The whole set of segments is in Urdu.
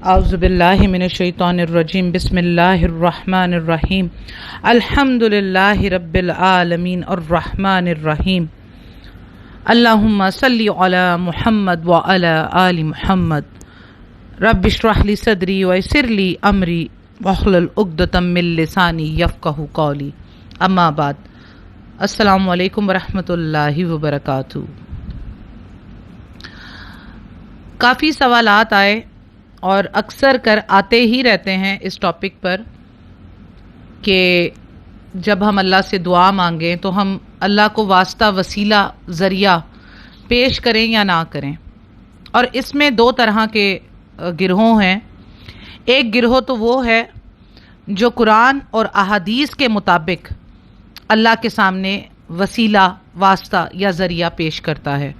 اعوذ باللہ من الشیطان الرجیم بسم اللہ الرحمن الرحیم الحمد للہ رب العالمین الرحمن الرحیم اللہم صلی علی محمد وعلی آل محمد رب اشرح لی صدری ویسر لی امری واحلل عقدۃ من لسانی یفقہوا قولی اما بعد السلام علیکم ورحمۃ اللہ وبرکاتہ۔ کافی سوالات آئے اور اکثر کر آتے ہی رہتے ہیں اس ٹاپک پر کہ جب ہم اللہ سے دعا مانگیں تو ہم اللہ کو واسطہ وسیلہ ذریعہ پیش کریں یا نہ کریں، اور اس میں دو طرح کے گروہ ہیں۔ ایک گروہ تو وہ ہے جو قرآن اور احادیث کے مطابق اللہ کے سامنے وسیلہ، واسطہ یا ذریعہ پیش کرتا ہے،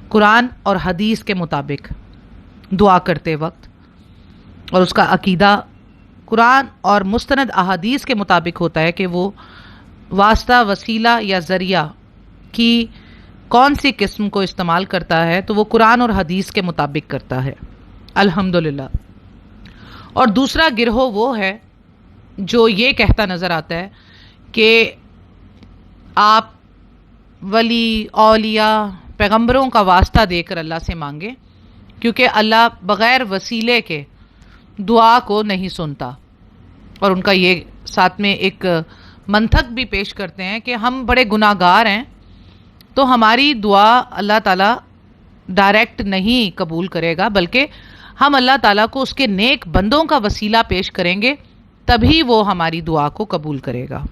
قرآن اور حدیث کے مطابق دعا کرتے وقت، اور اس کا عقیدہ قرآن اور مستند احادیث کے مطابق ہوتا ہے کہ وہ واسطہ، وسیلہ یا ذریعہ کی کون سی قسم کو استعمال کرتا ہے تو وہ قرآن اور حدیث کے مطابق کرتا ہے، الحمدللہ۔ اور دوسرا گروہ وہ ہے جو یہ کہتا نظر آتا ہے کہ آپ ولی، اولیاء، پیغمبروں کا واسطہ دے کر اللہ سے مانگیں، کیونکہ اللہ بغیر وسیلے کے دعا کو نہیں سنتا۔ اور ان کا یہ ساتھ میں ایک منطق بھی پیش کرتے ہیں کہ ہم بڑے گناہ گار ہیں، تو ہماری دعا اللہ تعالیٰ ڈائریکٹ نہیں قبول کرے گا، بلکہ ہم اللہ تعالیٰ کو اس کے نیک بندوں کا وسیلہ پیش کریں گے، تبھی وہ ہماری دعا کو قبول کرے گا۔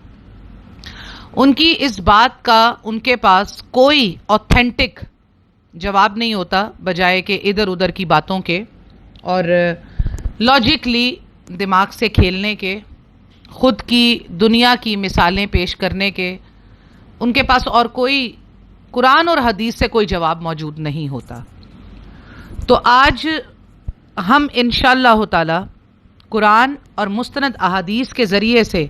ان کی اس بات کا ان کے پاس کوئی اوتھینٹک جواب نہیں ہوتا، بجائے کہ ادھر ادھر کی باتوں کے اور لاجکلی دماغ سے کھیلنے کے، خود کی دنیا کی مثالیں پیش کرنے کے، ان کے پاس اور کوئی قرآن اور حدیث سے کوئی جواب موجود نہیں ہوتا۔ تو آج ہم انشاءاللہ تعالی قرآن اور مستند احادیث کے ذریعے سے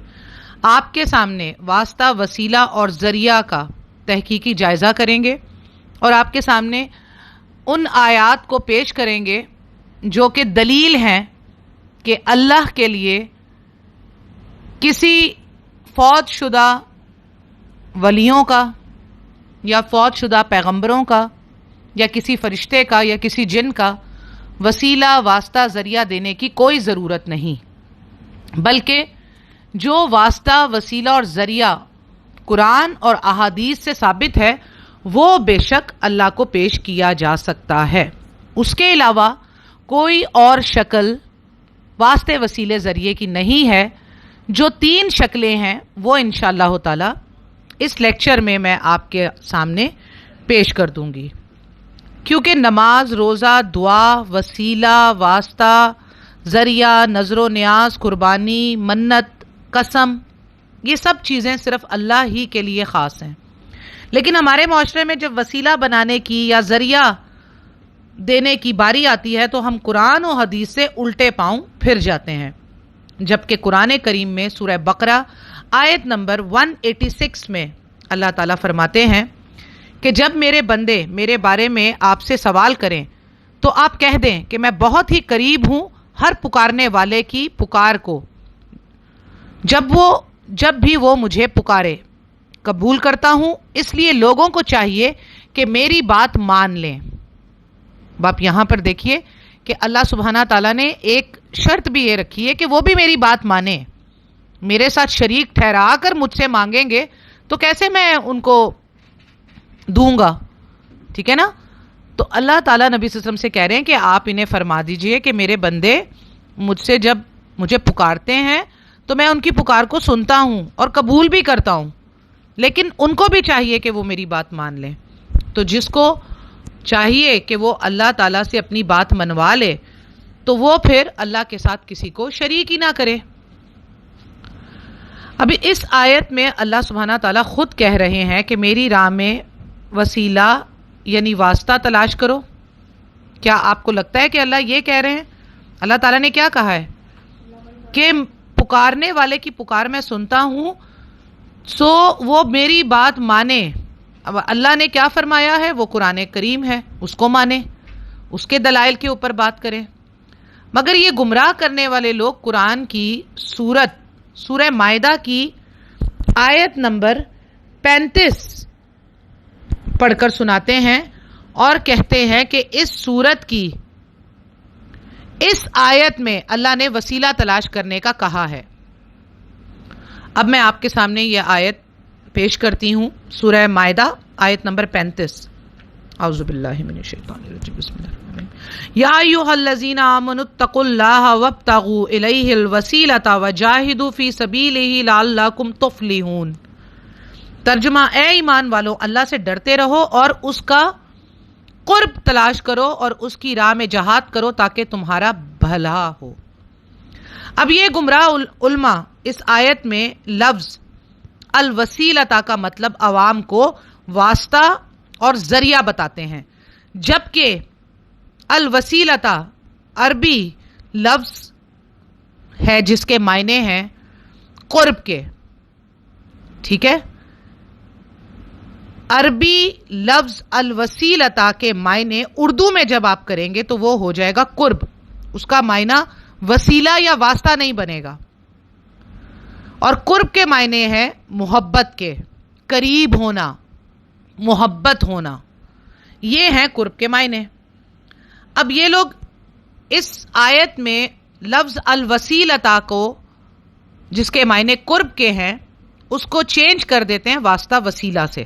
آپ کے سامنے واسطہ، وسیلہ اور ذریعہ کا تحقیقی جائزہ کریں گے، اور آپ کے سامنے ان آیات کو پیش کریں گے جو کہ دلیل ہیں کہ اللہ کے لیے کسی فوت شدہ ولیوں کا یا فوت شدہ پیغمبروں کا یا کسی فرشتے کا یا کسی جن کا وسیلہ، واسطہ، ذریعہ دینے کی کوئی ضرورت نہیں، بلکہ جو واسطہ، وسیلہ اور ذریعہ قرآن اور احادیث سے ثابت ہے وہ بے شک اللہ کو پیش کیا جا سکتا ہے۔ اس کے علاوہ کوئی اور شکل واسطے، وسیلے، ذریعے کی نہیں ہے۔ جو تین شکلیں ہیں وہ انشاءاللہ تعالی اس لیکچر میں آپ کے سامنے پیش کر دوں گی، کیونکہ نماز، روزہ، دعا، وسیلہ، واسطہ، ذریعہ، نظر و نیاز، قربانی، منت، قسم، یہ سب چیزیں صرف اللہ ہی کے لیے خاص ہیں، لیکن ہمارے معاشرے میں جب وسیلہ بنانے کی یا ذریعہ دینے کی باری آتی ہے تو ہم قرآن و حدیث سے الٹے پاؤں پھر جاتے ہیں، جبکہ قرآن کریم میں سورہ بقرہ آیت نمبر 186 میں اللہ تعالیٰ فرماتے ہیں کہ جب میرے بندے میرے بارے میں آپ سے سوال کریں تو آپ کہہ دیں کہ میں بہت ہی قریب ہوں ہر پکارنے والے کی پکار کو، جب بھی وہ مجھے پکارے قبول کرتا ہوں، اس لیے لوگوں کو چاہیے کہ میری بات مان لیں۔ باپ یہاں پر دیکھیے کہ اللہ سبحانہ تعالیٰ نے ایک شرط بھی یہ رکھی ہے کہ وہ بھی میری بات مانیں، میرے ساتھ شریک ٹھہرا کر مجھ سے مانگیں گے تو کیسے میں ان کو دوں گا، ٹھیک ہے نا؟ تو اللہ تعالیٰ نبی صلی اللہ علیہ وسلم سے کہہ رہے ہیں کہ آپ انہیں فرما دیجئے کہ میرے بندے مجھ سے جب مجھے پکارتے ہیں تو میں ان کی پکار کو سنتا ہوں اور قبول بھی کرتا ہوں، لیکن ان کو بھی چاہیے کہ وہ میری بات مان لیں۔ تو جس کو چاہیے کہ وہ اللہ تعالیٰ سے اپنی بات منوا لے تو وہ پھر اللہ کے ساتھ کسی کو شریک ہی نہ کرے۔ ابھی اس آیت میں اللہ سبحانہ تعالیٰ خود کہہ رہے ہیں کہ میری راہ میں وسیلہ یعنی واسطہ تلاش کرو۔ کیا آپ کو لگتا ہے کہ اللہ یہ کہہ رہے ہیں؟ اللہ تعالیٰ نے کیا کہا ہے کہ پکارنے والے کی پکار میں سنتا ہوں، سو وہ میری بات مانے۔ اب اللہ نے کیا فرمایا ہے؟ وہ قرآن کریم ہے، اس کو مانے، اس کے دلائل کے اوپر بات کریں۔ مگر یہ گمراہ کرنے والے لوگ قرآن کی سورہ مائدہ کی آیت نمبر 35 پڑھ کر سناتے ہیں اور کہتے ہیں کہ اس سورت کی اس آیت میں اللہ نے وسیلہ تلاش کرنے کا کہا ہے۔ اب میں آپ کے سامنے یہ آیت پیش کرتی ہوں، سورہ مائدہ آیت نمبر 35۔ اعوذ باللہ من الشیطان الرجیم، بسم اللہ الرحمن الرحیم۔ یا ایھا الذین آمنوا اتقوا اللہ وابتغوا الیہ الوسیلۃ وجاہدوا فی سبیلہ لعلکم تفلحون۔ ترجمہ، اے ایمان والو، اللہ سے ڈرتے رہو اور اس کا قرب تلاش کرو اور اس کی راہ میں جہاد کرو تاکہ تمہارا بھلا ہو۔ اب یہ گمراہ علماء اس آیت میں لفظ الوسیلۃ کا مطلب عوام کو واسطہ اور ذریعہ بتاتے ہیں، جبکہ الوسیلۃ عربی لفظ ہے جس کے معنی ہیں قرب کے۔ ٹھیک ہے، عربی لفظ الوسیلۃ کے معنی اردو میں جب آپ کریں گے تو وہ ہو جائے گا قرب، اس کا معنی وسیلہ یا واسطہ نہیں بنے گا، اور قرب کے معنی ہے محبت کے، قریب ہونا، محبت ہونا، یہ ہیں قرب کے معنی۔ اب یہ لوگ اس آیت میں لفظ الوسیلۃ کو، جس کے معنی قرب کے ہیں، اس کو چینج کر دیتے ہیں واسطہ وسیلہ سے،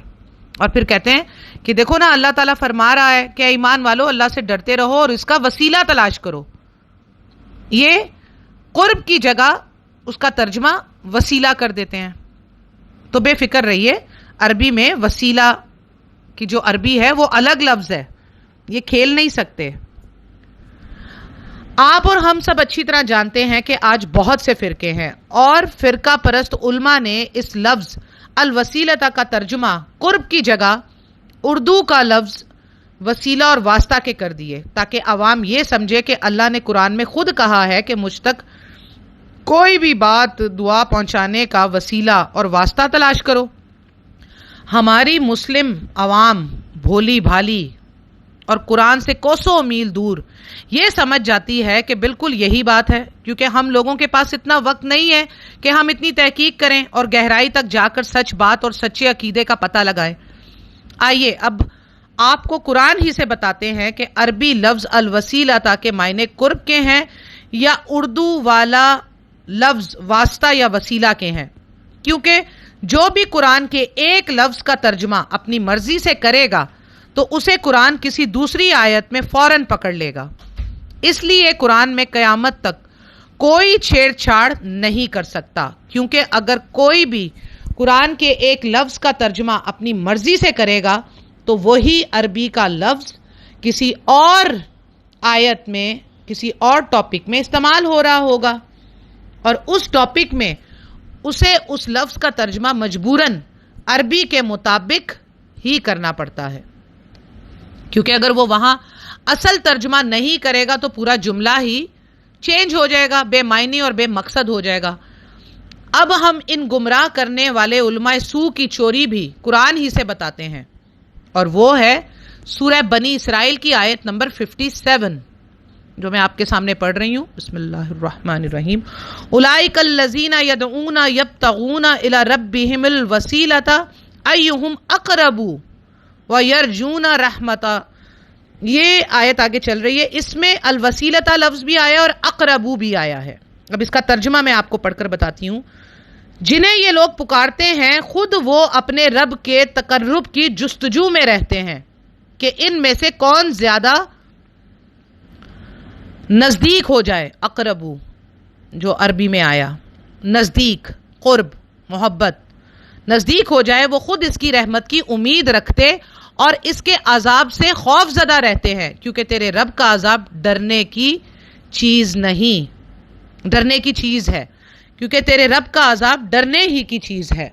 اور پھر کہتے ہیں کہ دیکھو نا، اللہ تعالیٰ فرما رہا ہے کہ ایمان والو اللہ سے ڈرتے رہو اور اس کا وسیلہ تلاش کرو۔ یہ قرب کی جگہ اس کا ترجمہ وسیلہ کر دیتے ہیں۔ تو بے فکر رہیے، عربی میں وسیلہ کی جو عربی ہے وہ الگ لفظ ہے، یہ کھیل نہیں سکتے۔ آپ اور ہم سب اچھی طرح جانتے ہیں کہ آج بہت سے فرقے ہیں، اور فرقہ پرست علماء نے اس لفظ الوسیلۃ کا ترجمہ قرب کی جگہ اردو کا لفظ وسیلہ اور واسطہ کے کر دیے، تاکہ عوام یہ سمجھے کہ اللہ نے قرآن میں خود کہا ہے کہ مجھ تک کوئی بھی بات دعا پہنچانے کا وسیلہ اور واسطہ تلاش کرو۔ ہماری مسلم عوام بھولی بھالی اور قرآن سے کوسوں میل دور یہ سمجھ جاتی ہے کہ بالکل یہی بات ہے، کیونکہ ہم لوگوں کے پاس اتنا وقت نہیں ہے کہ ہم اتنی تحقیق کریں اور گہرائی تک جا کر سچ بات اور سچے عقیدے کا پتہ لگائیں۔ آئیے اب آپ کو قرآن ہی سے بتاتے ہیں کہ عربی لفظ الوسیلۃ کے معنی قرب کے ہیں یا اردو والا لفظ واسطہ یا وسیلہ کے ہیں، کیونکہ جو بھی قرآن کے ایک لفظ کا ترجمہ اپنی مرضی سے کرے گا تو اسے قرآن کسی دوسری آیت میں فوراً پکڑ لے گا۔ اس لیے قرآن میں قیامت تک کوئی چھیڑ چھاڑ نہیں کر سکتا، کیونکہ اگر کوئی بھی قرآن کے ایک لفظ کا ترجمہ اپنی مرضی سے کرے گا تو وہی عربی کا لفظ کسی اور آیت میں، کسی اور ٹاپک میں استعمال ہو رہا ہوگا، اور اس ٹاپک میں اسے اس لفظ کا ترجمہ مجبوراً عربی کے مطابق ہی کرنا پڑتا ہے، کیونکہ اگر وہ وہاں اصل ترجمہ نہیں کرے گا تو پورا جملہ ہی چینج ہو جائے گا، بے معنی اور بے مقصد ہو جائے گا۔ اب ہم ان گمراہ کرنے والے علماء سو کی چوری بھی قرآن ہی سے بتاتے ہیں، اور وہ ہے سورہ بنی اسرائیل کی آیت نمبر 57 جو میں آپ کے سامنے پڑھ رہی ہوں۔ بسم اللہ الرحمن الرحیم۔ اولئک الذین یدعون یبتغون الی ربہم الوسیلۃ ایہم اقرب ویرجون رحمتہ۔ یہ آیت آگے چل رہی ہے، اس میں الوسیلۃ لفظ بھی آیا اور اقربو بھی آیا ہے۔ اب اس کا ترجمہ میں آپ کو پڑھ کر بتاتی ہوں۔ جنہیں یہ لوگ پکارتے ہیں خود وہ اپنے رب کے تقرب کی جستجو میں رہتے ہیں کہ ان میں سے کون زیادہ نزدیک ہو جائے۔ اقربو جو عربی میں آیا، نزدیک، قرب، محبت، نزدیک ہو جائے، وہ خود اس کی رحمت کی امید رکھتے اور اس کے عذاب سے خوف زدہ رہتے ہیں، کیونکہ تیرے رب کا عذاب ڈرنے کی چیز نہیں، ڈرنے کی چیز ہے، کیونکہ تیرے رب کا عذاب ڈرنے ہی کی چیز ہے۔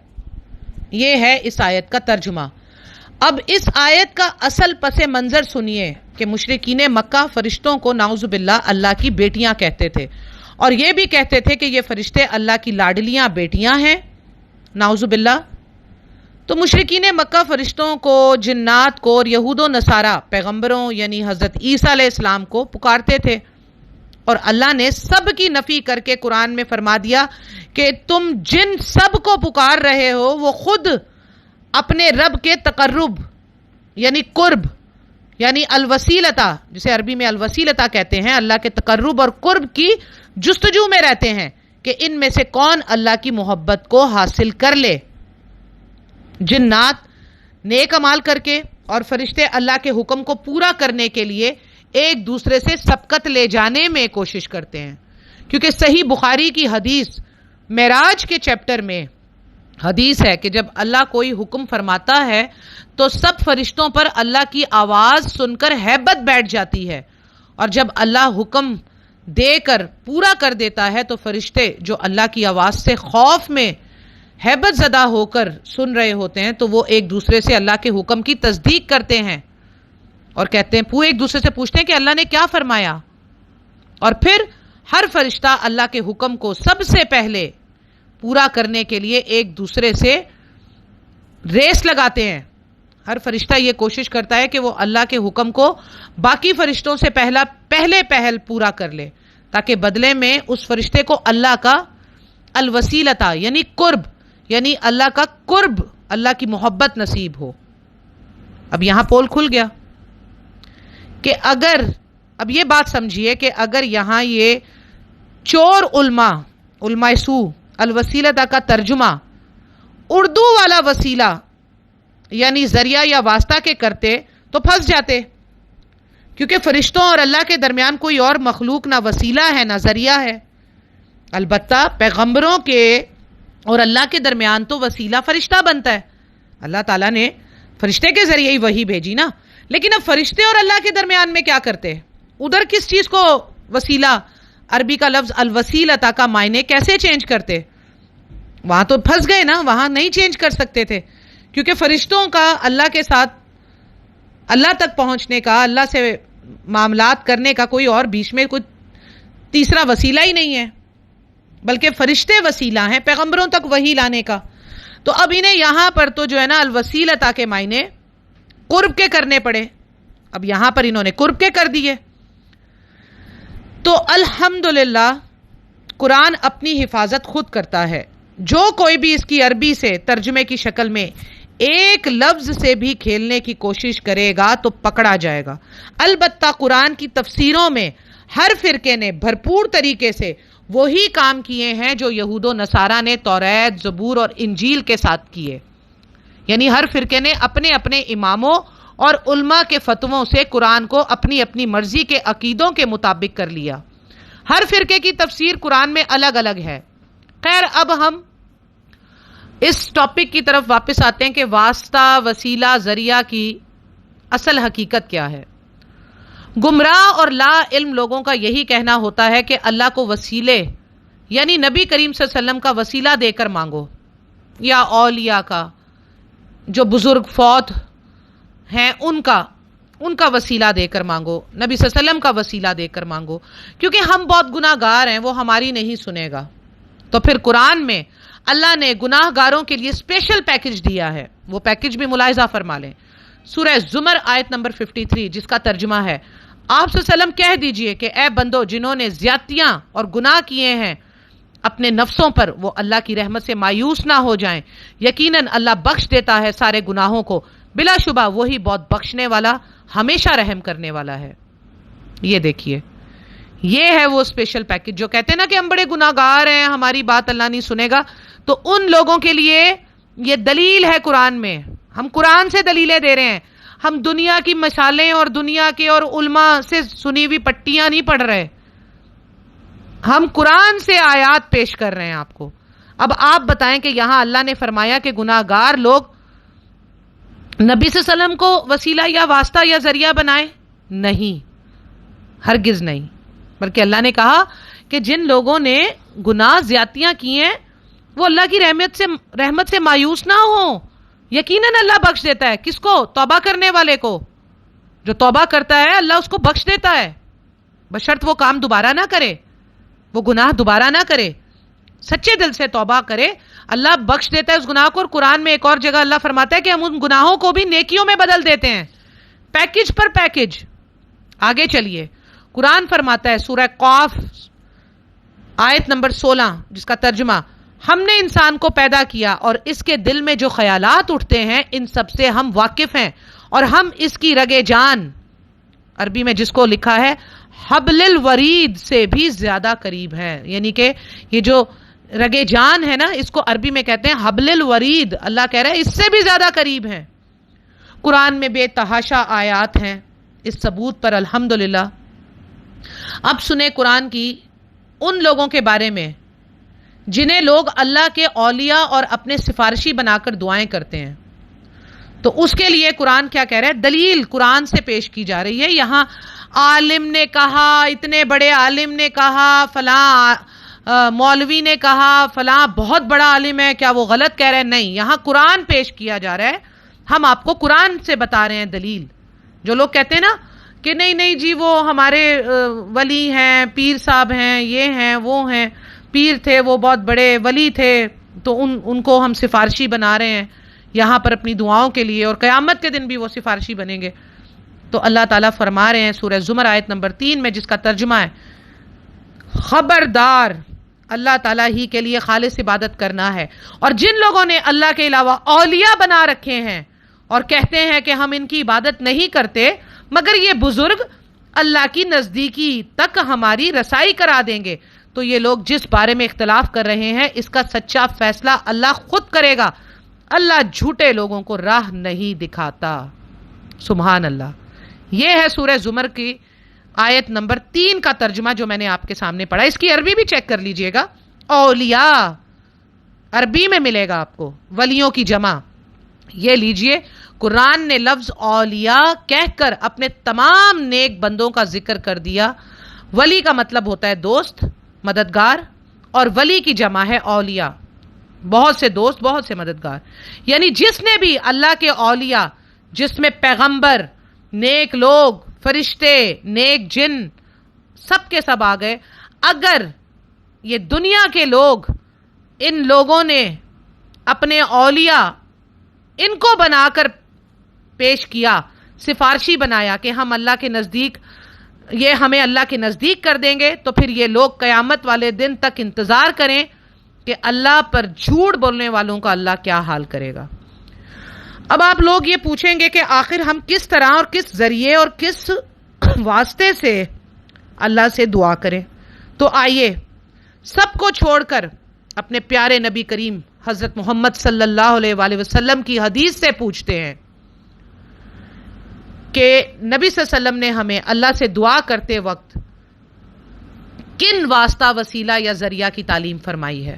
یہ ہے اس آیت کا ترجمہ۔ اب اس آیت کا اصل پس منظر سنیے کہ مشرکین مکہ فرشتوں کو نعوذ باللہ اللہ کی بیٹیاں کہتے تھے، اور یہ بھی کہتے تھے کہ یہ فرشتے اللہ کی لاڈلیاں بیٹیاں ہیں، نعوذ باللہ۔ تو مشرکین مکہ فرشتوں کو، جنات کو اور یہود و نصارہ پیغمبروں یعنی حضرت عیسیٰ علیہ السلام کو پکارتے تھے، اور اللہ نے سب کی نفی کر کے قرآن میں فرما دیا کہ تم جن سب کو پکار رہے ہو وہ خود اپنے رب کے تقرب یعنی قرب یعنی الوسیلتا، جسے عربی میں الوسیلتا کہتے ہیں، اللہ کے تقرب اور قرب کی جستجو میں رہتے ہیں کہ ان میں سے کون اللہ کی محبت کو حاصل کر لے۔ جنات نیک عمال کر کے اور فرشتے اللہ کے حکم کو پورا کرنے کے لیے ایک دوسرے سے سبقت لے جانے میں کوشش کرتے ہیں، کیونکہ صحیح بخاری کی حدیث معراج کے چیپٹر میں حدیث ہے کہ جب اللہ کوئی حکم فرماتا ہے تو سب فرشتوں پر اللہ کی آواز سن کر ہیبت بیٹھ جاتی ہے، اور جب اللہ حکم دے کر پورا کر دیتا ہے تو فرشتے جو اللہ کی آواز سے خوف میں ہیبت زدہ ہو کر سن رہے ہوتے ہیں تو وہ ایک دوسرے سے اللہ کے حکم کی تصدیق کرتے ہیں اور کہتے ہیں، ایک دوسرے سے پوچھتے ہیں کہ اللہ نے کیا فرمایا، اور پھر ہر فرشتہ اللہ کے حکم کو سب سے پہلے پورا کرنے کے لیے ایک دوسرے سے ریس لگاتے ہیں۔ ہر فرشتہ یہ کوشش کرتا ہے کہ وہ اللہ کے حکم کو باقی فرشتوں سے پہل پورا کر لے، تاکہ بدلے میں اس فرشتے کو اللہ کا الوسیلتا یعنی قرب یعنی اللہ کا قرب، اللہ کی محبت نصیب ہو۔ اب یہاں پول کھل گیا کہ اب یہ بات سمجھیے کہ اگر یہاں یہ چور علماء سو الوسیلتا کا ترجمہ اردو والا وسیلہ یعنی ذریعہ یا واسطہ کے کرتے تو پھنس جاتے، کیونکہ فرشتوں اور اللہ کے درمیان کوئی اور مخلوق نہ وسیلہ ہے نہ ذریعہ ہے۔ البتہ پیغمبروں کے اور اللہ کے درمیان تو وسیلہ فرشتہ بنتا ہے، اللہ تعالیٰ نے فرشتے کے ذریعے ہی وحی بھیجی نا، لیکن اب فرشتے اور اللہ کے درمیان میں کیا کرتے، ادھر کس چیز کو وسیلہ، عربی کا لفظ الوسیلتا کا معنی کیسے چینج کرتے؟ وہاں تو پھنس گئے نا، وہاں نہیں چینج کر سکتے تھے، کیونکہ فرشتوں کا اللہ کے ساتھ اللہ تک پہنچنے کا، اللہ سے معاملات کرنے کا کوئی اور بیچ میں کوئی تیسرا وسیلہ ہی نہیں ہے، بلکہ فرشتے وسیلہ ہیں پیغمبروں تک وحی لانے کا۔ تو اب انہیں یہاں پر تو جو ہے نا الوسیلتا کے معنی قرب کے کرنے پڑے، اب یہاں پر انہوں نے قرب کے کر دیے۔ تو الحمدللہ قرآن اپنی حفاظت خود کرتا ہے، جو کوئی بھی اس کی عربی سے ترجمے کی شکل میں ایک لفظ سے بھی کھیلنے کی کوشش کرے گا تو پکڑا جائے گا۔ البتہ قرآن کی تفسیروں میں ہر فرقے نے بھرپور طریقے سے وہی کام کیے ہیں جو یہود و نصارہ نے توریت، زبور اور انجیل کے ساتھ کیے، یعنی ہر فرقے نے اپنے اپنے اماموں اور علماء کے فتووں سے قرآن کو اپنی اپنی مرضی کے عقیدوں کے مطابق کر لیا۔ ہر فرقے کی تفسیر قرآن میں الگ الگ ہے۔ خیر، اب ہم اس ٹاپک کی طرف واپس آتے ہیں کہ واسطہ، وسیلہ، ذریعہ کی اصل حقیقت کیا ہے۔ گمراہ اور لا علم لوگوں کا یہی کہنا ہوتا ہے کہ اللہ کو وسیلے یعنی نبی کریم صلی اللہ علیہ وسلم کا وسیلہ دے کر مانگو، یا اولیاء کا، جو بزرگ فوت ہیں ان کا وسیلہ دے کر مانگو، نبی صلی اللہ علیہ وسلم کا وسیلہ دے کر مانگو، کیونکہ ہم بہت گناہ گار ہیں، وہ ہماری نہیں سنے گا۔ تو پھر قرآن میں اللہ نے گناہ گاروں کے لیے اسپیشل پیکج دیا ہے، وہ پیکج بھی ملاحظہ فرما لیں۔ سورہ زمر آیت نمبر 53، جس کا ترجمہ ہے، آپ صلی اللہ علیہ وسلم کہہ دیجئے کہ اے بندو جنہوں نے زیادتیاں اور گناہ کیے ہیں اپنے نفسوں پر، وہ اللہ کی رحمت سے مایوس نہ ہو جائیں، یقیناً اللہ بخش دیتا ہے سارے گناہوں کو، بلا شبہ وہی بہت بخشنے والا، ہمیشہ رحم کرنے والا ہے۔ یہ دیکھیے، یہ ہے وہ اسپیشل پیکج جو کہتے ہیں نا کہ ہم بڑے گناہ گار ہیں، ہماری بات اللہ نہیں سنے گا، تو ان لوگوں کے لیے یہ دلیل ہے قرآن میں۔ ہم قرآن سے دلیلیں دے رہے ہیں، ہم دنیا کی مثالیں اور دنیا کے اور علماء سے سنی ہوئی پٹیاں نہیں پڑھ رہے، ہم قرآن سے آیات پیش کر رہے ہیں آپ کو۔ اب آپ بتائیں کہ یہاں اللہ نے فرمایا کہ گناہ گار لوگ نبی صلی اللہ علیہ وسلم کو وسیلہ یا واسطہ یا ذریعہ بنائیں؟ نہیں، ہرگز نہیں، بلکہ اللہ نے کہا کہ جن لوگوں نے گناہ زیادتیاں کی ہیں وہ اللہ کی رحمت سے مایوس نہ ہوں، یقیناً اللہ بخش دیتا ہے۔ کس کو؟ توبہ کرنے والے کو۔ جو توبہ کرتا ہے اللہ اس کو بخش دیتا ہے، بشرط وہ کام دوبارہ نہ کرے، وہ گناہ دوبارہ نہ کرے، سچے دل سے توبہ کرے، اللہ بخش دیتا ہے اس گناہ کو۔ اور قرآن میں ایک اور جگہ اللہ فرماتا ہے کہ ہم ان گناہوں کو بھی نیکیوں میں بدل دیتے ہیں، پیکج پر پیکج۔ آگے چلیے، قرآن فرماتا ہے سورہ قاف آیت نمبر 16 جس کا ترجمہ، ہم نے انسان کو پیدا کیا اور اس کے دل میں جو خیالات اٹھتے ہیں ان سب سے ہم واقف ہیں، اور ہم اس کی رگ جان، عربی میں جس کو لکھا ہے حبل الورید، سے بھی زیادہ قریب ہے. یعنی کہ یہ جو رگ جان ہے نا، اس کو عربی میں کہتے ہیں حبل الورید. اللہ کہہ رہا ہے اس سے بھی زیادہ قریب ہیں. قرآن میں بے تحاشا آیات ہیں اس ثبوت پر الحمدللہ. اب سنیں قرآن کی ان لوگوں کے بارے میں جنہیں لوگ اللہ کے اولیاء اور اپنے سفارشی بنا کر دعائیں کرتے ہیں. تو اس کے لیے قرآن کیا کہہ رہا ہے؟ دلیل قرآن سے پیش کی جا رہی ہے. یہاں عالم نے کہا، اتنے بڑے عالم نے کہا، فلاں مولوی نے کہا، فلاں بہت بڑا عالم ہے، کیا وہ غلط کہہ رہے ہیں؟ نہیں، یہاں قرآن پیش کیا جا رہا ہے. ہم آپ کو قرآن سے بتا رہے ہیں دلیل. جو لوگ کہتے ہیں نا کہ نہیں نہیں جی وہ ہمارے ولی ہیں، پیر صاحب ہیں، یہ ہیں وہ ہیں، پیر تھے وہ بہت بڑے ولی تھے، تو ان کو ہم سفارشی بنا رہے ہیں یہاں پر اپنی دعاؤں کے لیے، اور قیامت کے دن بھی وہ سفارشی بنیں گے. تو اللہ تعالیٰ فرما رہے ہیں سورہ زمر آیت نمبر 3 میں، جس کا ترجمہ ہے خبردار، اللہ تعالیٰ ہی کے لیے خالص عبادت کرنا ہے. اور جن لوگوں نے اللہ کے علاوہ اولیاء بنا رکھے ہیں اور کہتے ہیں کہ ہم ان کی عبادت نہیں کرتے مگر یہ بزرگ اللہ کی نزدیکی تک ہماری رسائی کرا دیں گے، تو یہ لوگ جس بارے میں اختلاف کر رہے ہیں اس کا سچا فیصلہ اللہ خود کرے گا. اللہ جھوٹے لوگوں کو راہ نہیں دکھاتا. سبحان اللہ. یہ ہے سورہ زمر کی آیت نمبر 3 کا ترجمہ جو میں نے آپ کے سامنے پڑھا. اس کی عربی بھی چیک کر لیجئے گا. اولیاء عربی میں ملے گا آپ کو، ولیوں کی جمع. یہ لیجئے، قرآن نے لفظ اولیاء کہہ کر اپنے تمام نیک بندوں کا ذکر کر دیا. ولی کا مطلب ہوتا ہے دوست، مددگار، اور ولی کی جمع ہے اولیاء. بہت سے دوست، بہت سے مددگار. یعنی جس نے بھی اللہ کے اولیاء، جس میں پیغمبر، نیک لوگ، فرشتے، نیک جن، سب کے سب آ گئے. اگر یہ دنیا کے لوگ، ان لوگوں نے اپنے اولیاء ان کو بنا کر پیش کیا، سفارشی بنایا کہ ہم اللہ کے نزدیک، یہ ہمیں اللہ کے نزدیک کر دیں گے، تو پھر یہ لوگ قیامت والے دن تک انتظار کریں کہ اللہ پر جھوٹ بولنے والوں کا اللہ کیا حال کرے گا. اب آپ لوگ یہ پوچھیں گے کہ آخر ہم کس طرح اور کس ذریعے اور کس واسطے سے اللہ سے دعا کریں. تو آئیے سب کو چھوڑ کر اپنے پیارے نبی کریم حضرت محمد صلی اللہ علیہ وآلہ وسلم کی حدیث سے پوچھتے ہیں کہ نبی صلی اللہ علیہ وسلم نے ہمیں اللہ سے دعا کرتے وقت کن واسطہ، وسیلہ یا ذریعہ کی تعلیم فرمائی ہے.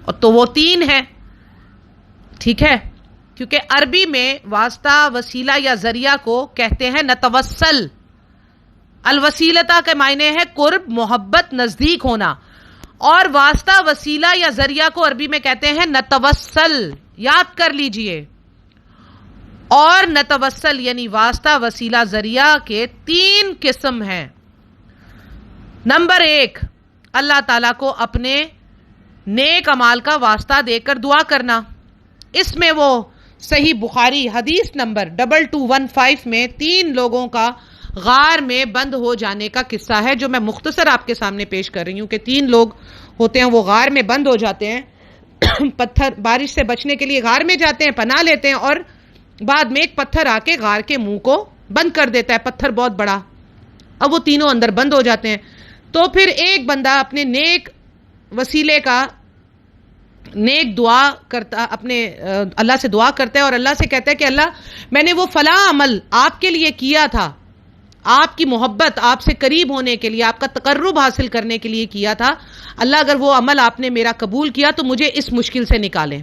اور تو وہ 3 ہیں. ٹھیک ہے، کیونکہ عربی میں واسطہ، وسیلہ یا ذریعہ کو کہتے ہیں نتوسل. الوسیلتہ کے معنی ہے قرب، محبت، نزدیک ہونا، اور واسطہ، وسیلہ یا ذریعہ کو عربی میں کہتے ہیں نتوسل. یاد کر لیجئے. اور نتوسل یعنی واسطہ، وسیلہ، ذریعہ کے 3 قسم ہیں. نمبر 1، اللہ تعالیٰ کو اپنے نیک اعمال کا واسطہ دے کر دعا کرنا. اس میں وہ صحیح بخاری حدیث نمبر 2215 میں 3 لوگوں کا غار میں بند ہو جانے کا قصہ ہے، جو میں مختصر آپ کے سامنے پیش کر رہی ہوں. کہ 3 لوگ ہوتے ہیں، وہ غار میں بند ہو جاتے ہیں، پتھر، بارش سے بچنے کے لیے غار میں جاتے ہیں، پناہ لیتے ہیں، اور بعد میں ایک پتھر آ کے غار کے منہ کو بند کر دیتا ہے. پتھر بہت بڑا. اب وہ تینوں اندر بند ہو جاتے ہیں. تو پھر ایک بندہ اپنے نیک وسیلے کا نیک دعا کرتا، اپنے اللہ سے دعا کرتا ہے اور اللہ سے کہتا ہے کہ اللہ، میں نے وہ فلاں عمل آپ کے لیے کیا تھا، آپ کی محبت، آپ سے قریب ہونے کے لیے، آپ کا تقرب حاصل کرنے کے لیے کیا تھا. اللہ اگر وہ عمل آپ نے میرا قبول کیا تو مجھے اس مشکل سے نکالیں.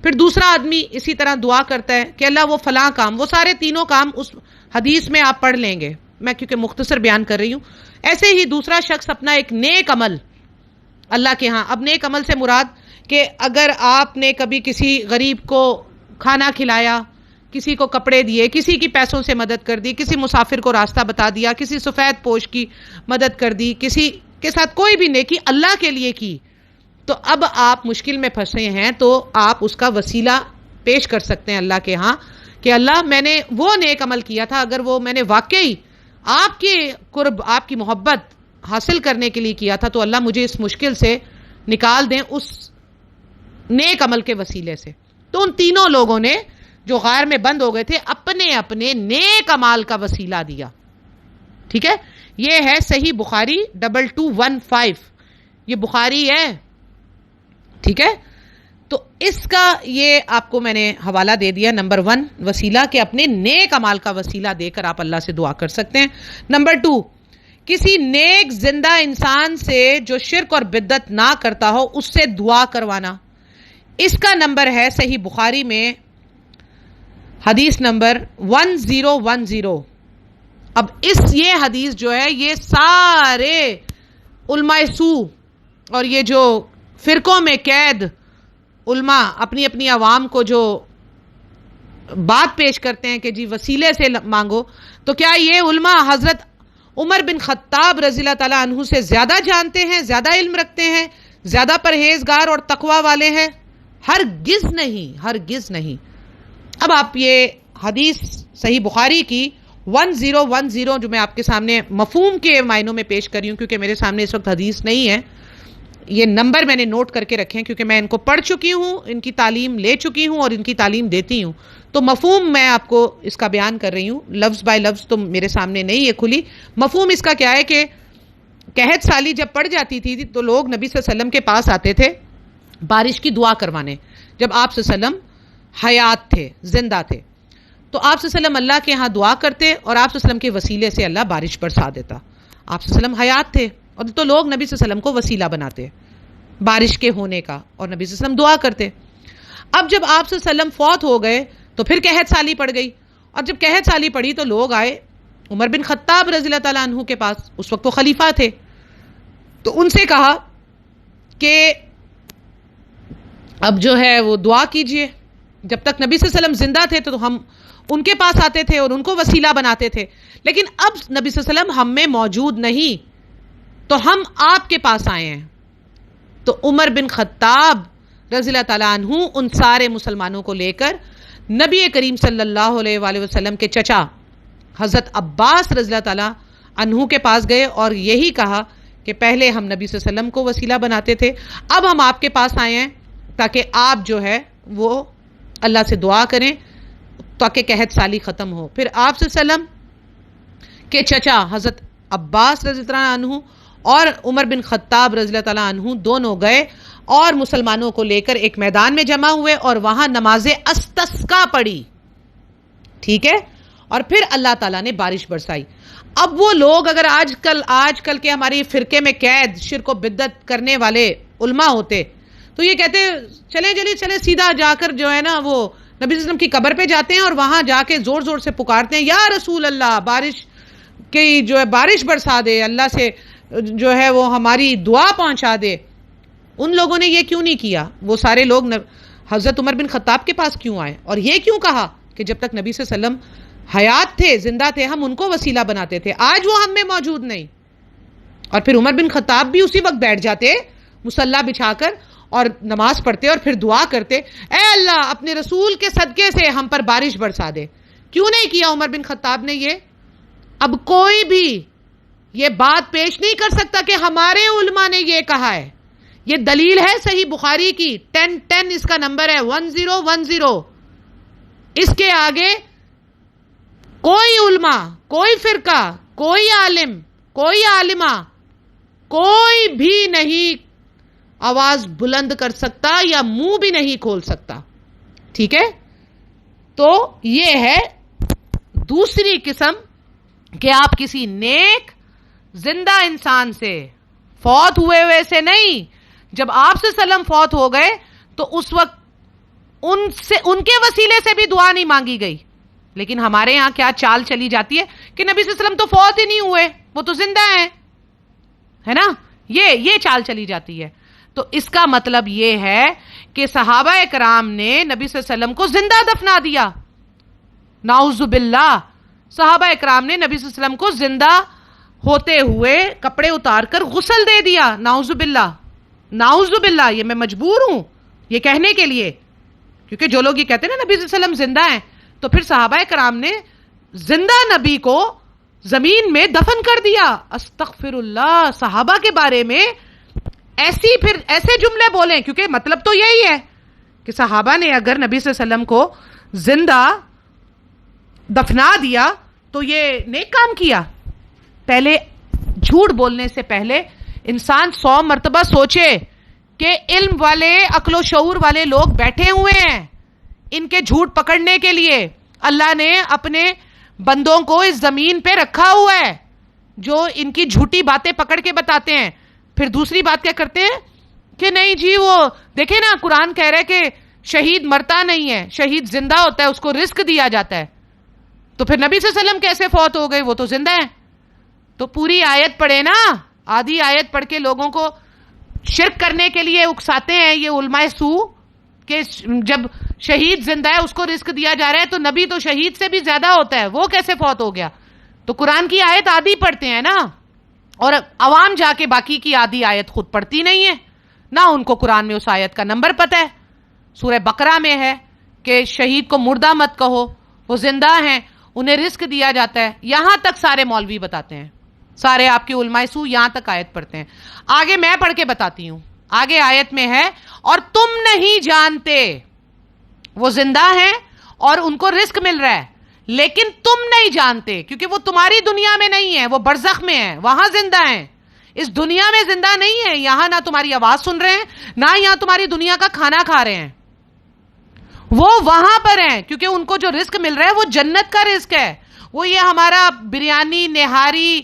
پھر دوسرا آدمی اسی طرح دعا کرتا ہے کہ اللہ وہ فلاں کام، وہ سارے تینوں کام اس حدیث میں آپ پڑھ لیں گے، میں کیونکہ مختصر بیان کر رہی ہوں. ایسے ہی دوسرا شخص اپنا ایک نیک عمل اللہ کے ہاں، اب نیک عمل سے مراد کہ اگر آپ نے کبھی کسی غریب کو کھانا کھلایا، کسی کو کپڑے دیے، کسی کی پیسوں سے مدد کر دی، کسی مسافر کو راستہ بتا دیا، کسی سفید پوش کی مدد کر دی، کسی کے ساتھ کوئی بھی نیکی اللہ کے لیے کی، تو اب آپ مشکل میں پھنسے ہیں تو آپ اس کا وسیلہ پیش کر سکتے ہیں اللہ کے ہاں کہ اللہ، میں نے وہ نیک عمل کیا تھا، اگر وہ میں نے واقعی آپ کے قرب، آپ کی محبت حاصل کرنے کے لیے کیا تھا، تو اللہ مجھے اس مشکل سے نکال دیں اس نیک عمل کے وسیلے سے. تو ان تینوں لوگوں نے جو غار میں بند ہو گئے تھے اپنے اپنے نیک اعمال کا وسیلہ دیا. ٹھیک ہے، یہ ہے صحیح بخاری 2215، یہ بخاری ہے. ٹھیک ہے، تو اس کا یہ آپ کو میں نے حوالہ دے دیا. نمبر 1 وسیلہ کہ اپنے نیک اعمال کا وسیلہ دے کر آپ اللہ سے دعا کر سکتے ہیں. نمبر 2 کسی نیک زندہ انسان سے جو شرک اور بدعت نہ کرتا ہو اس سے دعا کروانا. اس کا نمبر ہے صحیح بخاری میں حدیث نمبر 1010. اب یہ حدیث جو ہے یہ سارے علماء سو اور یہ جو فرقوں میں قید علماء اپنی اپنی عوام کو جو بات پیش کرتے ہیں کہ جی وسیلے سے مانگو، تو کیا یہ علماء حضرت عمر بن خطاب رضی اللہ تعالیٰ عنہ سے زیادہ جانتے ہیں، زیادہ علم رکھتے ہیں، زیادہ پرہیزگار اور تقوی والے ہیں؟ ہرگز نہیں، ہرگز نہیں. اب آپ یہ حدیث صحیح بخاری کی 1010 جو میں آپ کے سامنے مفہوم کے معنوں میں پیش کر رہی ہوں، کیونکہ میرے سامنے اس وقت حدیث نہیں ہے، یہ نمبر میں نے نوٹ کر کے رکھے ہیں کیونکہ میں ان کو پڑھ چکی ہوں، ان کی تعلیم لے چکی ہوں اور ان کی تعلیم دیتی ہوں. تو مفہوم میں آپ کو اس کا بیان کر رہی ہوں، لفظ بائی لفظ تو میرے سامنے نہیں ہے کھلی. مفہوم اس کا کیا ہے کہ قحط سالی جب پڑ جاتی تھی تو لوگ نبی صلی اللہ علیہ وسلم کے پاس آتے تھے بارش کی دعا کروانے، جب آپ صلی اللہ علیہ وسلم حیات تھے، زندہ تھے. تو آپ صلی اللہ علیہ وسلم اللہ کے ہاں دعا کرتے اور آپ صلی اللہ علیہ وسلم کے وسیلے سے اللہ بارش برسا دیتا. آپ صلی اللہ علیہ وسلم حیات تھے اور تو لوگ نبی صلی اللہ علیہ وسلم کو وسیلہ بناتے بارش کے ہونے کا اور نبی صلی اللہ علیہ وسلم دعا کرتے. اب جب آپ صلی اللہ علیہ وسلم فوت ہو گئے تو پھر قحط سالی پڑ گئی، اور جب قحط سالی پڑی تو لوگ آئے عمر بن خطاب رضی اللہ تعالیٰ عنہ کے پاس، اس وقت وہ خلیفہ تھے. تو ان سے کہا کہ اب جو ہے وہ دعا کیجئے. جب تک نبی صلی اللہ علیہ وسلم زندہ تھے تو ہم ان کے پاس آتے تھے اور ان کو وسیلہ بناتے تھے، لیکن اب نبی صلی اللہ علیہ وسلم ہم میں موجود نہیں تو ہم آپ کے پاس آئے ہیں. تو عمر بن خطاب رضی اللہ تعالیٰ عنہ ان سارے مسلمانوں کو لے کر نبی کریم صلی اللہ علیہ وآلہ وسلم کے چچا حضرت عباس رضی اللہ تعالیٰ عنہ کے پاس گئے اور یہی کہا کہ پہلے ہم نبی صلی اللہ علیہ وسلم کو وسیلہ بناتے تھے، اب ہم آپ کے پاس آئے ہیں تاکہ آپ جو ہے وہ اللہ سے دعا کریں تاکہ قحط سالی ختم ہو. پھر آپ صلی اللہ علیہ وسلم کے چچا حضرت عباس رضی اللہ عنہ اور عمر بن خطاب رضی اللہ تعالیٰ عنہ دونوں گئے اور مسلمانوں کو لے کر ایک میدان میں جمع ہوئے اور وہاں نماز استسقا پڑھی. ٹھیک ہے، اور پھر اللہ تعالیٰ نے بارش برسائی. اب وہ لوگ اگر آج کل کے ہماری فرقے میں قید شرک و بدعت کرنے والے علماء ہوتے تو یہ کہتے چلے سیدھا جا کر جو ہے نا وہ نبی صلی اللہ علیہ وسلم کی قبر پہ جاتے ہیں اور وہاں جا کے زور زور سے پکارتے ہیں یا رسول اللہ بارش کی جو ہے بارش برسا دے، اللہ سے جو ہے وہ ہماری دعا پہنچا دے. ان لوگوں نے یہ کیوں نہیں کیا؟ وہ سارے لوگ حضرت عمر بن خطاب کے پاس کیوں آئے اور یہ کیوں کہا کہ جب تک نبی صلی اللہ علیہ وسلم حیات تھے، زندہ تھے، ہم ان کو وسیلہ بناتے تھے، آج وہ ہم میں موجود نہیں. اور پھر عمر بن خطاب بھی اسی وقت بیٹھ جاتے مصلی بچھا کر اور نماز پڑھتے اور پھر دعا کرتے، اے اللہ اپنے رسول کے صدقے سے ہم پر بارش برسا دے. کیوں نہیں کیا عمر بن خطاب نے یہ؟ اب کوئی بھی یہ بات پیش نہیں کر سکتا کہ ہمارے علماء نے یہ کہا ہے. یہ دلیل ہے صحیح بخاری کی 1010 اس کا نمبر ہے 1010. اس کے آگے کوئی علماء، کوئی فرقہ، کوئی عالم، کوئی عالمہ، کوئی بھی نہیں آواز بلند کر سکتا یا منہ بھی نہیں کھول سکتا. ٹھیک ہے، تو یہ ہے دوسری قسم کہ آپ کسی نیک زندہ انسان سے، فوت ہوئے سے نہیں. جب آپ سے سلم فوت ہو گئے تو اس وقت ان کے وسیلے سے بھی دعا نہیں مانگی گئی. لیکن ہمارے یہاں کیا چال چلی جاتی ہے کہ نبی صلی اللہ علیہ وسلم تو فوت ہی نہیں ہوئے، وہ تو زندہ ہیں، ہے نا، یہ چال چلی جاتی ہے. تو اس کا مطلب یہ ہے کہ صحابہ اکرام نے نبی صلی اللہ علیہ وسلم کو زندہ دفنا دیا. نعوذ باللہ، صحابہ اکرام نے نبی صلی اللہ علیہ وسلم کو زندہ ہوتے ہوئے کپڑے اتار کر غسل دے دیا. نعوذ باللہ، نعوذ باللہ. یہ میں مجبور ہوں یہ کہنے کے لیے، کیونکہ جو لوگ یہ کہتے ہیں نا نبی صلی اللہ علیہ وسلم زندہ ہیں، تو پھر صحابہ کرام نے زندہ نبی کو زمین میں دفن کر دیا. استغفر اللہ. صحابہ کے بارے میں پھر ایسے جملے بولیں، کیونکہ مطلب تو یہی ہے کہ صحابہ نے اگر نبی صلی اللہ علیہ وسلم کو زندہ دفنا دیا تو یہ نیک کام کیا. پہلے جھوٹ بولنے سے پہلے انسان 100 مرتبہ سوچے کہ علم والے، عقل و شعور والے لوگ بیٹھے ہوئے ہیں ان کے جھوٹ پکڑنے کے لیے. اللہ نے اپنے بندوں کو اس زمین پہ رکھا ہوا ہے جو ان کی جھوٹی باتیں پکڑ کے بتاتے ہیں. پھر دوسری بات کیا کرتے ہیں کہ نہیں جی وہ دیکھیں نا قرآن کہہ رہا ہے کہ شہید مرتا نہیں ہے، شہید زندہ ہوتا ہے، اس کو رزق دیا جاتا ہے. تو پھر نبی صلی اللہ علیہ وسلم کیسے فوت ہو گئے؟ وہ تو زندہ ہیں. تو پوری آیت پڑھے نا، آدھی آیت پڑھ کے لوگوں کو شرک کرنے کے لیے اکساتے ہیں یہ علماء سو کہ جب شہید زندہ ہے اس کو رزق دیا جا رہا ہے تو نبی تو شہید سے بھی زیادہ ہوتا ہے، وہ کیسے فوت ہو گیا؟ تو قرآن کی آیت آدھی پڑھتے ہیں نا، اور عوام جا کے باقی کی آدھی آیت خود پڑھتی نہیں ہے نہ ان کو قرآن میں اس آیت کا نمبر پتہ ہے. سورہ بقرہ میں ہے کہ شہید کو مردہ مت کہو، وہ زندہ ہیں، انہیں رزق دیا جاتا ہے. یہاں تک سارے مولوی بتاتے ہیں، سارے آپ کے علماء سو یہاں تک آیت پڑھتے ہیں. آگے میں پڑھ کے بتاتی ہوں. آگے آیت میں ہے اور تم نہیں جانتے، وہ زندہ ہیں اور ان کو رزق مل رہا ہے، لیکن تم نہیں جانتے کیونکہ وہ تمہاری دنیا میں نہیں ہے، وہ برزخ میں ہیں، وہاں زندہ ہیں. اس دنیا میں زندہ نہیں ہے. یہاں نہ تمہاری آواز سن رہے ہیں، نہ یہاں تمہاری دنیا کا کھانا کھا رہے ہیں. وہ وہاں پر ہیں کیونکہ ان کو جو رزق مل رہا ہے وہ جنت کا رزق ہے. وہ یہ ہمارا بریانی، نہاری،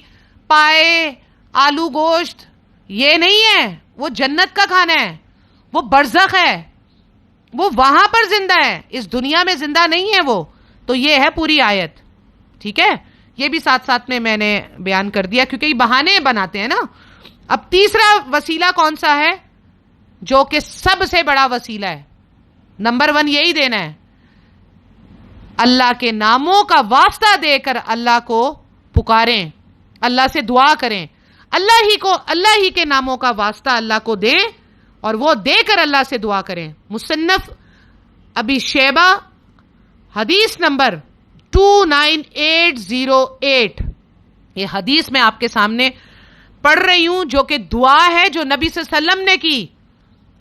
پائے، آلو گوشت یہ نہیں ہے، وہ جنت کا کھانا ہے، وہ برزخ ہے، وہ وہاں پر زندہ ہے، اس دنیا میں زندہ نہیں ہے وہ. تو یہ ہے پوری آیت. ٹھیک ہے، یہ بھی ساتھ ساتھ میں نے بیان کر دیا کیونکہ یہ بہانے بناتے ہیں نا. اب تیسرا وسیلہ کون سا ہے جو کہ سب سے بڑا وسیلہ ہے؟ نمبر 1 یہی دینا ہے، اللہ کے ناموں کا واسطہ دے کر اللہ کو پکاریں، اللہ سے دعا کریں. اللہ ہی کے ناموں کا واسطہ اللہ کو دیں اور وہ دے کر اللہ سے دعا کریں. مصنف ابی شیبہ حدیث نمبر 29808، یہ حدیث میں آپ کے سامنے پڑھ رہی ہوں جو کہ دعا ہے جو نبی صلی اللہ علیہ وسلم نے کی.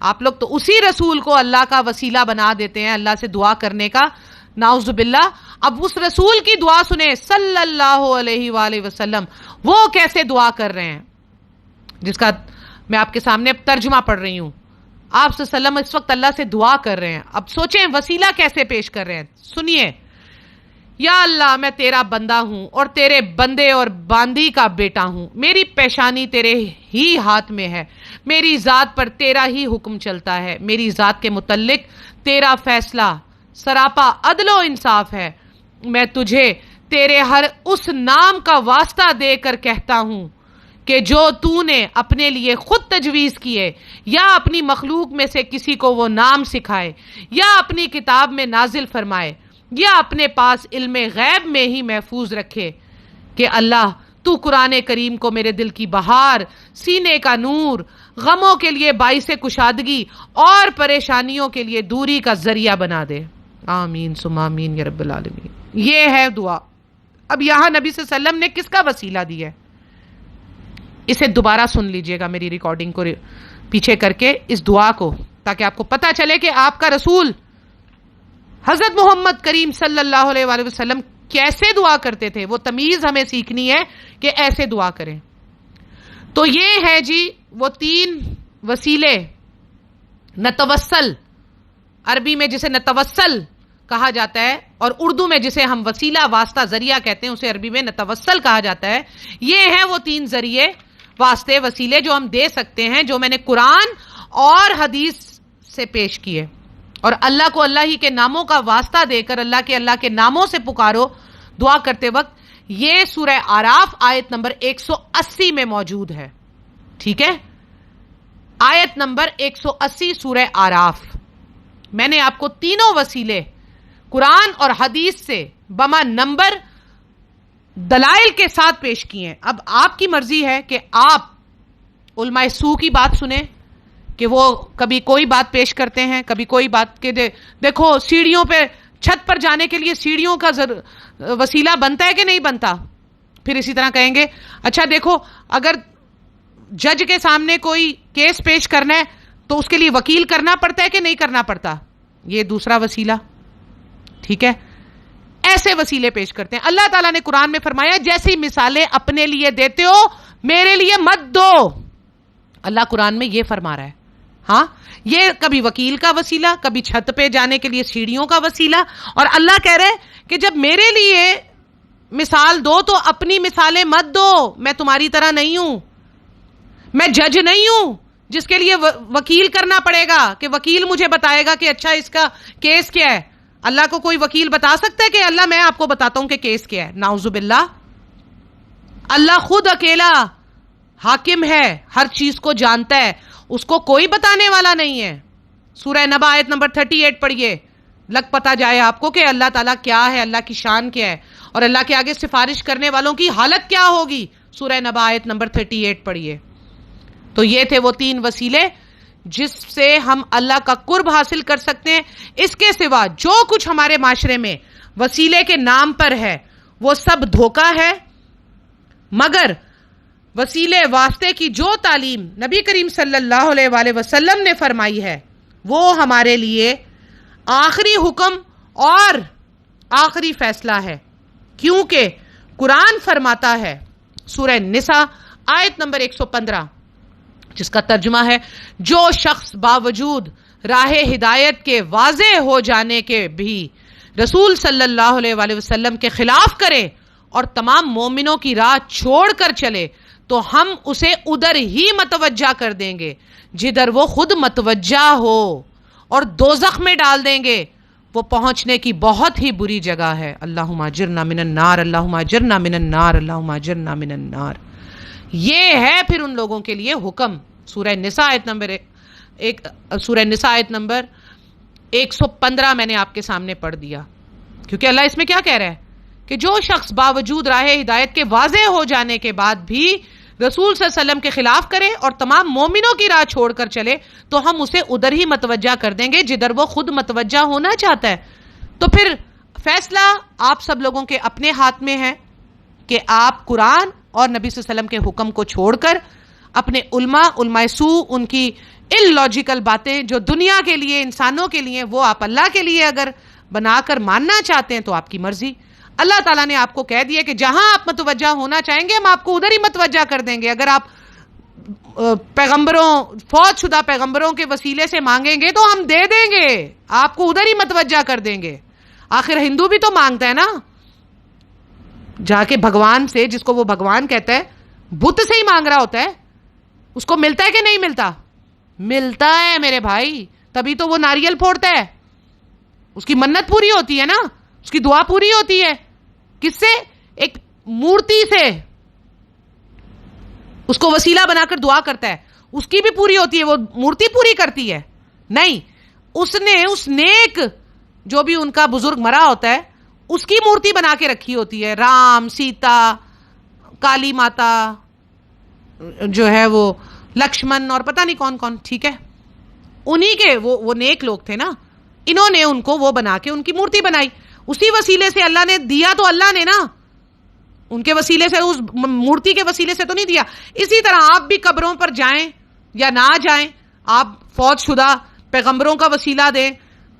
آپ لوگ تو اسی رسول کو اللہ کا وسیلہ بنا دیتے ہیں اللہ سے دعا کرنے کا، نعوذ باللہ. اب اس رسول کی دعا سنیں صلی اللہ علیہ وآلہ وسلم، وہ کیسے دعا کر رہے ہیں، جس کا میں آپ کے سامنے ترجمہ پڑھ رہی ہوں. آپ صلی اللہ علیہ وسلم اس وقت اللہ سے دعا کر رہے ہیں. اب سوچیں وسیلہ کیسے پیش کر رہے ہیں، سنیے. یا اللہ میں تیرا بندہ ہوں اور تیرے بندے اور باندی کا بیٹا ہوں، میری پیشانی تیرے ہی ہاتھ میں ہے، میری ذات پر تیرا ہی حکم چلتا ہے، میری ذات کے متعلق تیرا فیصلہ سراپا عدل و انصاف ہے. میں تجھے تیرے ہر اس نام کا واسطہ دے کر کہتا ہوں کہ جو تو نے اپنے لیے خود تجویز کیے یا اپنی مخلوق میں سے کسی کو وہ نام سکھائے یا اپنی کتاب میں نازل فرمائے یا اپنے پاس علم غیب میں ہی محفوظ رکھے، کہ اللہ تو قرآن کریم کو میرے دل کی بہار، سینے کا نور، غموں کے لیے باعث کشادگی اور پریشانیوں کے لیے دوری کا ذریعہ بنا دے. آمین ثم آمین یا رب العالمین. یہ ہے دعا. اب یہاں نبی صلی اللہ علیہ وسلم نے کس کا وسیلہ دیا ہے؟ اسے دوبارہ سن لیجئے گا میری ریکارڈنگ کو پیچھے کر کے اس دعا کو، تاکہ آپ کو پتہ چلے کہ آپ کا رسول حضرت محمد کریم صلی اللہ علیہ وآلہ وسلم کیسے دعا کرتے تھے. وہ تمیز ہمیں سیکھنی ہے کہ ایسے دعا کریں. تو یہ ہے جی وہ 3 وسیلے. نتوسل، عربی میں جسے نتوسل کہا جاتا ہے اور اردو میں جسے ہم وسیلہ، واسطہ، ذریعہ کہتے ہیں، اسے عربی میں نتوسل کہا جاتا ہے. یہ ہیں وہ 3 ذریعے، واسطے، وسیلے جو ہم دے سکتے ہیں، جو میں نے قرآن اور حدیث سے پیش کیے. اور اللہ کو اللہ ہی کے ناموں کا واسطہ دے کر اللہ کے ناموں سے پکارو دعا کرتے وقت. یہ سورہ آراف آیت نمبر 180 میں موجود ہے. ٹھیک ہے، آیت نمبر 180 سورہ آراف. میں نے آپ کو تینوں وسیلے قرآن اور حدیث سے بما نمبر دلائل کے ساتھ پیش کیے ہیں. اب آپ کی مرضی ہے کہ آپ علماء سو کی بات سنیں کہ وہ کبھی کوئی بات پیش کرتے ہیں، کبھی کوئی بات کہ دیکھو سیڑھیوں پہ چھت پر جانے کے لیے سیڑھیوں کا وسیلہ بنتا ہے کہ نہیں بنتا، پھر اسی طرح کہیں گے اچھا دیکھو اگر جج کے سامنے کوئی کیس پیش کرنا ہے تو اس کے لیے وکیل کرنا پڑتا ہے کہ نہیں کرنا پڑتا، یہ دوسرا وسیلہ، ٹھیک ہے، ایسے وسیلے پیش کرتے ہیں۔ اللہ تعالیٰ نے قرآن میں فرمایا جیسی مثالیں اپنے لیے دیتے ہو میرے لیے مت دو، اللہ قرآن میں یہ فرما رہا ہے۔ ہاں یہ کبھی وکیل کا وسیلہ، کبھی چھت پہ جانے کے لیے سیڑھیوں کا وسیلہ، اور اللہ کہہ رہے کہ جب میرے لیے مثال دو تو اپنی مثالیں مت دو، میں تمہاری طرح نہیں ہوں، میں جج نہیں ہوں جس کے لیے وکیل کرنا پڑے گا کہ وکیل مجھے بتائے گا کہ اچھا اس کا کیس کیا ہے۔ اللہ کو کوئی وکیل بتا سکتا ہے کہ اللہ میں آپ کو بتاتا ہوں کہ کیس کیا ہے؟ نعوذ باللہ، اللہ خود اکیلا حاکم ہے، ہر چیز کو جانتا ہے، اس کو کوئی بتانے والا نہیں ہے۔ سورہ نبا آیت نمبر 38 پڑھیے، لگ پتا جائے آپ کو کہ اللہ تعالیٰ کیا ہے، اللہ کی شان کیا ہے، اور اللہ کے آگے سفارش کرنے والوں کی حالت کیا ہوگی۔ سورہ نبا آیت نمبر 38 پڑھیے۔ تو یہ تھے وہ 3 وسیلے جس سے ہم اللہ کا قرب حاصل کر سکتے ہیں۔ اس کے سوا جو کچھ ہمارے معاشرے میں وسیلے کے نام پر ہے وہ سب دھوکہ ہے، مگر وسیلے واسطے کی جو تعلیم نبی کریم صلی اللہ علیہ وآلہ وسلم نے فرمائی ہے وہ ہمارے لیے آخری حکم اور آخری فیصلہ ہے، کیونکہ قرآن فرماتا ہے سورہ نساء آیت نمبر 115، جس کا ترجمہ ہے جو شخص باوجود راہ ہدایت کے واضح ہو جانے کے بھی رسول صلی اللہ علیہ وآلہ وسلم کے خلاف کرے اور تمام مومنوں کی راہ چھوڑ کر چلے تو ہم اسے ادھر ہی متوجہ کر دیں گے جدھر وہ خود متوجہ ہو، اور دوزخ میں ڈال دیں گے، وہ پہنچنے کی بہت ہی بری جگہ ہے۔ اللہم اجرنا من النار، اللہم اجرنا من النار، اللہم اجرنا من النار۔ یہ ہے پھر ان لوگوں کے لیے حکم۔ سورہ نساء آیت نمبر 115 میں نے آپ کے سامنے پڑھ دیا، کیونکہ اللہ اس میں کیا کہہ رہا ہے کہ جو شخص باوجود راہ ہدایت کے واضح ہو جانے کے بعد بھی رسول صلی اللہ علیہ وسلم کے خلاف کرے اور تمام مومنوں کی راہ چھوڑ کر چلے تو ہم اسے ادھر ہی متوجہ کر دیں گے جدھر وہ خود متوجہ ہونا چاہتا ہے۔ تو پھر فیصلہ آپ سب لوگوں کے اپنے ہاتھ میں ہے کہ آپ قرآن اور نبی صلی اللہ علیہ وسلم کے حکم کو چھوڑ کر اپنے علماء سو، ان کی اللاجیکل باتیں جو دنیا کے لیے، انسانوں کے لیے، وہ آپ اللہ کے لیے اگر بنا کر ماننا چاہتے ہیں تو آپ کی مرضی۔ اللہ تعالیٰ نے آپ کو کہہ دیا کہ جہاں آپ متوجہ ہونا چاہیں گے ہم آپ کو ادھر ہی متوجہ کر دیں گے۔ اگر آپ پیغمبروں، فوت شدہ پیغمبروں کے وسیلے سے مانگیں گے تو ہم دے دیں گے، آپ کو ادھر ہی متوجہ کر دیں گے۔ آخر ہندو بھی تو مانگتا ہے نا، جا کے بھگوان سے، جس کو وہ بھگوان کہتا ہے، بت سے ہی مانگ رہا ہوتا ہے، اس کو ملتا ہے کہ نہیں ملتا؟ ملتا ہے میرے بھائی، تبھی تو وہ ناریل پھوڑتا ہے، اس کی منت پوری ہوتی ہے نا، اس کی دعا پوری ہوتی ہے۔ کس سے؟ ایک مورتی سے، اس کو وسیلہ بنا کر دعا کرتا ہے، اس کی بھی پوری ہوتی ہے، وہ مورتی پوری کرتی ہے؟ نہیں، اس نے اس نیک جو بھی ان کا بزرگ مرا ہوتا ہے اس کی مورتی بنا کے رکھی ہوتی ہے، رام، سیتا، کالی ماتا، جو ہے وہ لکشمن، اور پتہ نہیں کون کون، ٹھیک ہے، انہی کے وہ نیک لوگ تھے نا، انہوں نے ان کو وہ بنا کے ان کی مورتی بنائی، اسی وسیلے سے اللہ نے دیا، تو اللہ نے نا ان کے وسیلے سے، اس مورتی کے وسیلے سے تو نہیں دیا۔ اسی طرح آپ بھی قبروں پر جائیں یا نہ جائیں، آپ فوت شدہ پیغمبروں کا وسیلہ دیں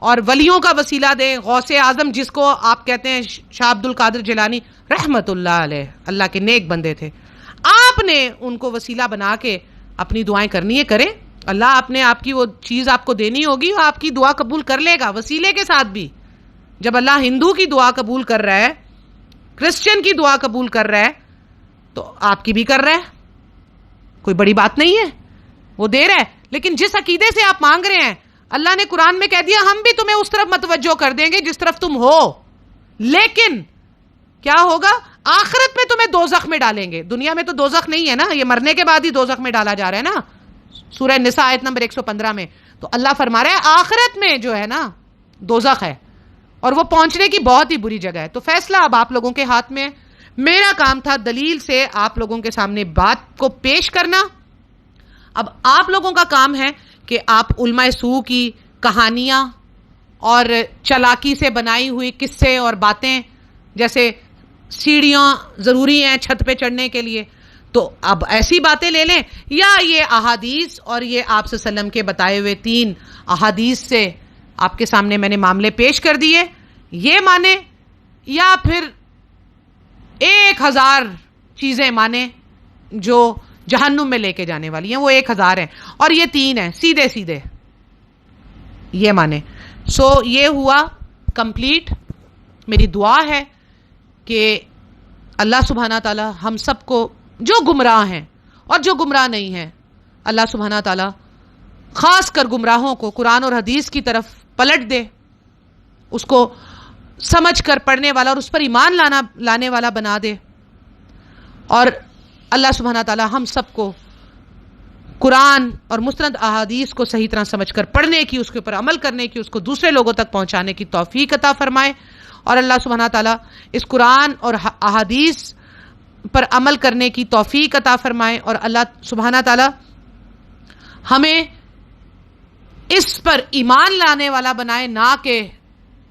اور ولیوں کا وسیلہ دیں، غوث اعظم جس کو آپ کہتے ہیں شاہ عبد القادر جیلانی رحمت اللہ علیہ، اللہ کے نیک بندے تھے، آپ نے ان کو وسیلہ بنا کے اپنی دعائیں کرنی ہے، کریں، اللہ آپ کی وہ چیز آپ کو دینی ہوگی، وہ آپ کی دعا قبول کر لے گا وسیلے کے ساتھ بھی۔ جب اللہ ہندو کی دعا قبول کر رہا ہے، کرسچن کی دعا قبول کر رہا ہے، تو آپ کی بھی کر رہا ہے، کوئی بڑی بات نہیں ہے، وہ دے رہا ہے۔ لیکن جس عقیدے سے آپ مانگ رہے ہیں، اللہ نے قرآن میں کہہ دیا ہم بھی تمہیں اس طرف متوجہ کر دیں گے جس طرف تم ہو، لیکن کیا ہوگا؟ آخرت میں تمہیں دوزخ میں ڈالیں گے۔ دنیا میں تو دوزخ نہیں ہے نا، یہ مرنے کے بعد ہی دوزخ میں ڈالا جا رہا ہے نا، سورہ نساء آیت نمبر 115 میں۔ تو اللہ فرما رہا ہے آخرت میں جو ہے نا دوزخ ہے، اور وہ پہنچنے کی بہت ہی بری جگہ ہے۔ تو فیصلہ اب آپ لوگوں کے ہاتھ میں ہے۔ میرا کام تھا دلیل سے آپ لوگوں کے سامنے بات کو پیش کرنا، اب آپ لوگوں کا کام ہے کہ آپ علماء سو کی کہانیاں اور چلاکی سے بنائی ہوئی قصے اور باتیں، جیسے سیڑھیاں ضروری ہیں چھت پہ چڑھنے کے لیے، تو اب ایسی باتیں لے لیں، یا یہ احادیث اور یہ آپ صلی اللہ علیہ وسلم کے بتائے ہوئے 3 احادیث سے آپ کے سامنے میں نے معاملے پیش کر دیے، یہ مانیں، یا پھر 1000 چیزیں مانیں جو جہنم میں لے کے جانے والی ہیں، وہ 1000 ہیں اور یہ 3 ہیں، سیدھے سیدھے یہ مانیں. سو یہ ہوا کمپلیٹ. میری دعا ہے کہ اللہ سبحانہ تعالی ہم سب کو، جو گمراہ ہیں اور جو گمراہ نہیں ہیں، اللہ سبحانہ تعالی خاص کر گمراہوں کو قرآن اور حدیث کی طرف پلٹ دے، اس کو سمجھ کر پڑھنے والا اور اس پر ایمان لانے والا بنا دے، اور اللہ سبحانہ تعالی ہم سب کو قرآن اور مستند احادیث کو صحیح طرح سمجھ کر پڑھنے کی، اس کے اوپر عمل کرنے کی، اس کو دوسرے لوگوں تک پہنچانے کی توفیق عطا فرمائے، اور اللہ سبحانہ تعالی اس قرآن اور احادیث پر عمل کرنے کی توفیق عطا فرمائے، اور اللہ سبحانہ تعالی ہمیں اس پر ایمان لانے والا بنائے، نہ کہ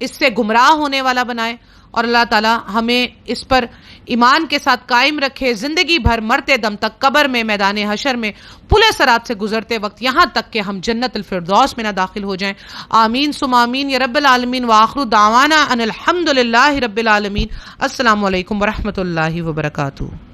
اس سے گمراہ ہونے والا بنائے، اور اللہ تعالی ہمیں اس پر ایمان کے ساتھ قائم رکھے زندگی بھر، مرتے دم تک، قبر میں، میدان حشر میں، پلے صراط سے گزرتے وقت، یہاں تک کہ ہم جنت الفردوس میں نہ داخل ہو جائیں. آمین ثم آمین یا رب العالمین. وآخر دعوانا ان الحمد للہ رب العالمین. السلام علیکم ورحمۃ اللہ وبرکاتہ.